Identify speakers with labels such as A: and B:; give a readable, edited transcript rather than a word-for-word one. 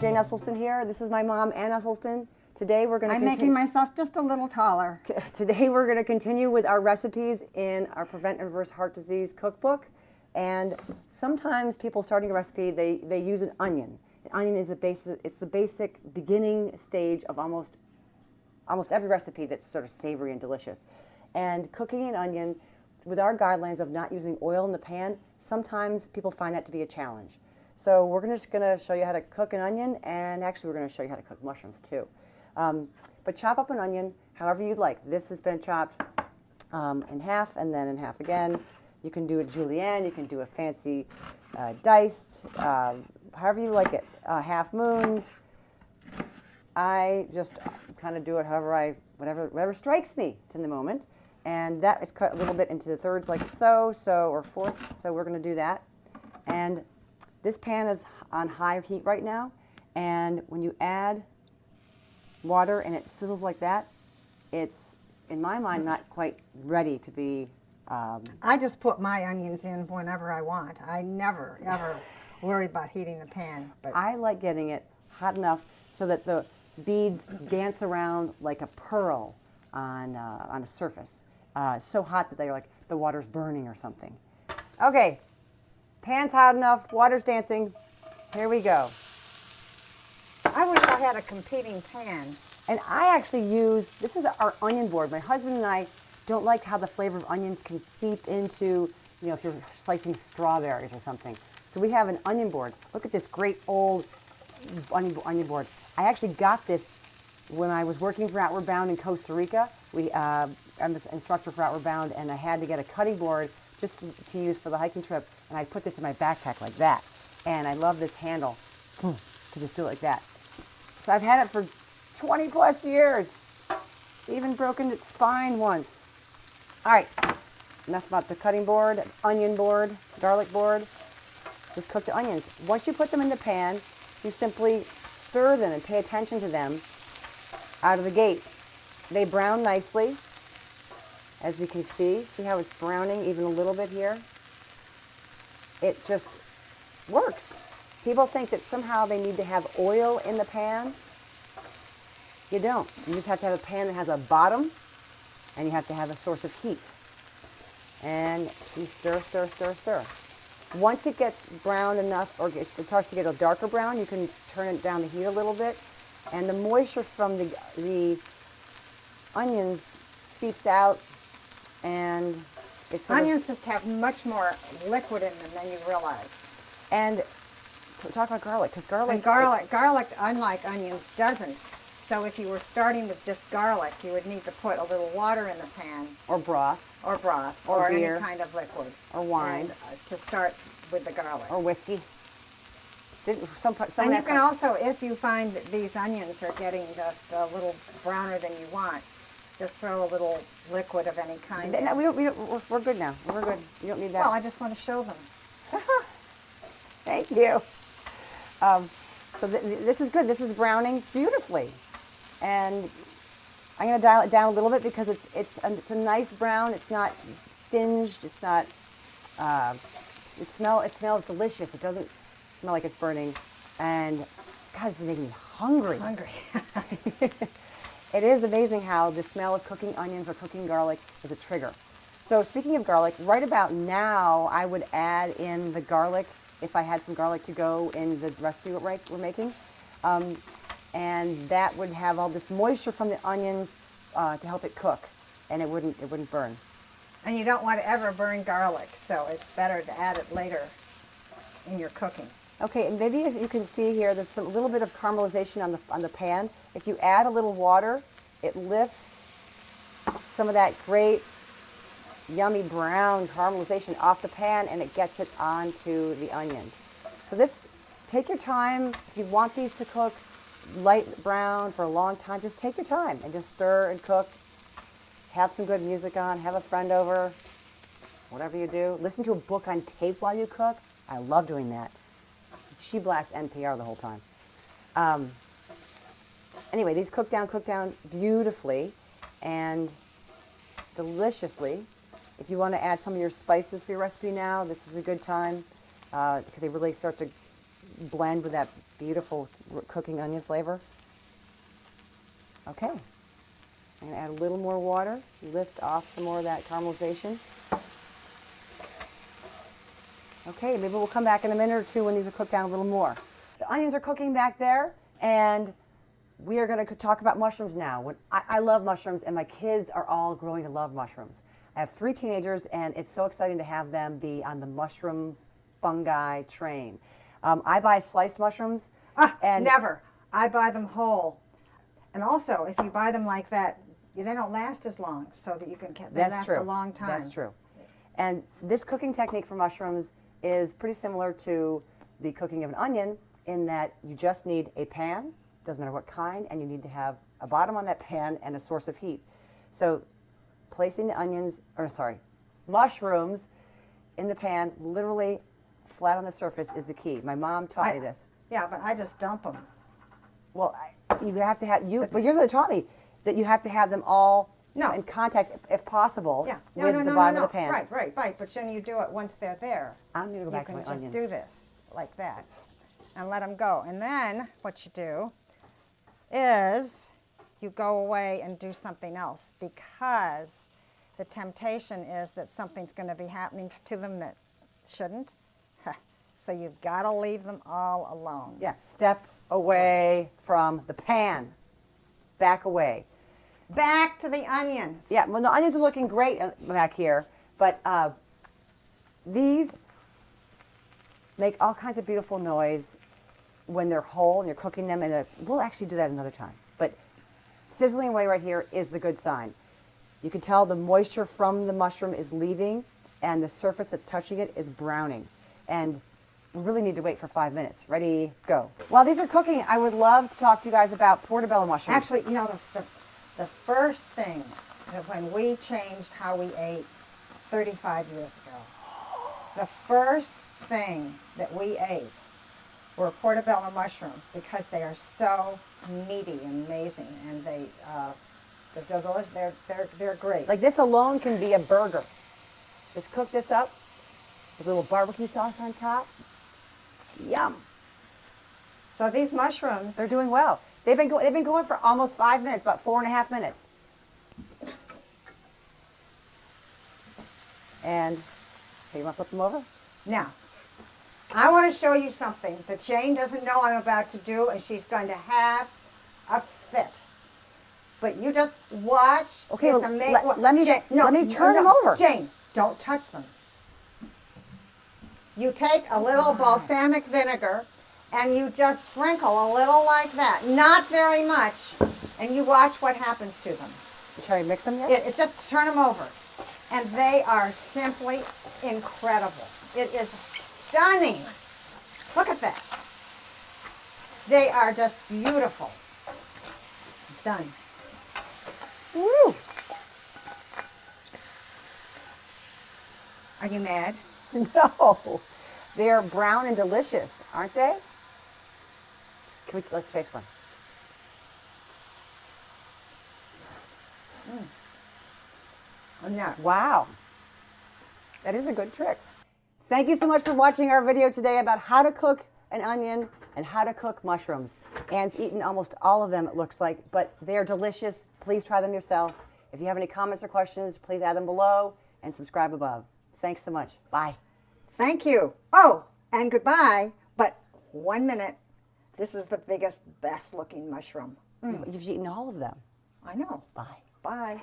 A: Jane Esselstyn here. This is my mom, Ann Esselstyn. Today we're going to
B: I'm making myself just a little taller.
A: Today we're going to continue with our recipes in our Prevent and Reverse Heart Disease cookbook. And sometimes people starting a recipe, they use an onion. An onion is it's the basic beginning stage of almost every recipe that's sort of savory and delicious. And cooking an onion, with our guidelines of not using oil in the pan, sometimes people find that to be a challenge. So we're just going to show you how to cook an onion, and actually we're going to show you how to cook mushrooms too. But chop up an onion however you'd like. This has been chopped in half and then in half again. You can do a julienne, you can do a fancy diced, however you like it. Half moons. I just kind of do it whatever strikes me in the moment. And that is cut a little bit into the thirds like so, or fourths. So we're going to do that. And this pan is on high heat right now. And when you add water and it sizzles like that, it's, in my mind, not quite ready to be.
B: I just put my onions in whenever I want. I never, ever worry about heating the pan. But
A: I like getting it hot enough so that the beads dance around like a pearl on a surface. So hot that they're like the water's burning or something. Okay, pan's hot enough, water's dancing. Here we go.
B: I wish I had a competing pan.
A: And I actually this is our onion board. My husband and I don't like how the flavor of onions can seep into, if you're slicing strawberries or something. So we have an onion board. Look at this great old onion board. I actually got this when I was working for Outward Bound in Costa Rica. I'm the instructor for Outward Bound, and I had to get a cutting board just to use for the hiking trip, and I put this in my backpack like that. And I love this handle to just do it like that. So I've had it for 20 plus years. Even broken its spine once. All right, enough about the cutting board, onion board, garlic board. Just cook the onions. Once you put them in the pan, you simply stir them and pay attention to them out of the gate. They brown nicely, as we can see. See how it's browning even a little bit here? It just works. People think that somehow they need to have oil in the pan. You don't. You just have to have a pan that has a bottom, and you have to have a source of heat. And you stir, stir, stir, stir. Once it gets brown enough, or it starts to get a darker brown, you can turn it down the heat a little bit. And the moisture from the onions seeps out, and it's
B: onions just have much more liquid in them than you realize.
A: And talk about garlic, because
B: garlic, unlike onions, doesn't. So if you were starting with just garlic, you would need to put a little water in the pan.
A: Or broth.
B: Or
A: beer.
B: Any kind of liquid.
A: Or wine.
B: And, to start with the garlic.
A: Or whiskey.
B: And you can also, if you find that these onions are getting just a little browner than you want, just throw a little liquid of any kind.
A: No, we're good now. We're good. You don't need that.
B: Well, I just want to show them.
A: Thank you. So this is good. This is browning beautifully. And I'm going to dial it down a little bit because it's a nice brown. It's not singed. It's not. It smells delicious. It doesn't smell like it's burning. And God, this is making me hungry. It is amazing how the smell of cooking onions or cooking garlic is a trigger. So speaking of garlic, right about now I would add in the garlic if I had some garlic to go in the recipe we're making. And that would have all this moisture from the onions to help it cook, and it wouldn't burn.
B: And you don't want to ever burn garlic, so it's better to add it later in your cooking.
A: Okay, and maybe if you can see here, there's a little bit of caramelization on the pan. If you add a little water, it lifts some of that great, yummy brown caramelization off the pan, and it gets it onto the onion. So take your time. If you want these to cook light brown for a long time, just take your time and just stir and cook. Have some good music on, have a friend over, whatever you do. Listen to a book on tape while you cook. I love doing that. She blasts NPR the whole time. Anyway, these cook down beautifully and deliciously. If you want to add some of your spices for your recipe now, this is a good time because they really start to blend with that beautiful cooking onion flavor. Okay. I'm going to add a little more water, lift off some more of that caramelization. Okay, maybe we'll come back in a minute or two when these are cooked down a little more. The onions are cooking back there, and we are going to talk about mushrooms now. I love mushrooms, and my kids are all growing to love mushrooms. I have 3 teenagers, and it's so exciting to have them be on the mushroom fungi train. I buy sliced mushrooms.
B: And never. I buy them whole. And also, if you buy them like that, they don't last as long, so that you can they last a long time.
A: That's true. And this cooking technique for mushrooms is pretty similar to the cooking of an onion in that you just need a pan, doesn't matter what kind, and you need to have a bottom on that pan and a source of heat. So placing the mushrooms in the pan, literally flat on the surface, is the key. My mom taught me this.
B: Yeah, but I just dump them.
A: Well, you have to have, but you're going to taught me that you have to have them all in contact, if possible, with the bottom of the pan.
B: Right. But then you do it once they're there.
A: I'm going to go back to my onions.
B: You can just do this, like that, and let them go. And then what you do is you go away and do something else, because the temptation is that something's going to be happening to them that shouldn't. So you've got to leave them all alone.
A: Yeah, step away from the pan. Back away.
B: Back to the onions.
A: Yeah, well, the onions are looking great back here, but these make all kinds of beautiful noise when they're whole and you're cooking them. We'll actually do that another time. But sizzling away right here is the good sign. You can tell the moisture from the mushroom is leaving, and the surface that's touching it is browning. And we really need to wait for 5 minutes. Ready, go. While these are cooking, I would love to talk to you guys about portobello mushrooms.
B: Actually, you know, the first thing that when we changed how we ate 35 years ago, the first thing that we ate were portobello mushrooms, because they are so meaty and amazing, and they're great.
A: Like this alone can be a burger. Just cook this up with a little barbecue sauce on top. Yum.
B: So these mushrooms,
A: they're doing well. They've been going for almost 5 minutes, about 4.5 minutes. And okay, you want to flip them over?
B: Now, I want to show you something that Jane doesn't know I'm about to do, and she's going to have a fit. But you just watch.
A: Okay, let me turn them over.
B: Jane, don't touch them. You take a little balsamic vinegar, and you just sprinkle a little like that. Not very much. And you watch what happens to them.
A: Shall I mix them yet?
B: Just turn them over. And they are simply incredible. It is stunning. Look at that. They are just beautiful. It's done.
A: Woo!
B: Are you mad?
A: No. They're brown and delicious, aren't they? Let's taste one. Wow. That is a good trick. Thank you so much for watching our video today about how to cook an onion and how to cook mushrooms. Anne's eaten almost all of them, it looks like, but they're delicious. Please try them yourself. If you have any comments or questions, please add them below and subscribe above. Thanks so much. Bye.
B: Thank you. Oh, and goodbye. But 1 minute. This is the biggest, best looking mushroom.
A: You've eaten all of them.
B: I know.
A: Bye.
B: Bye.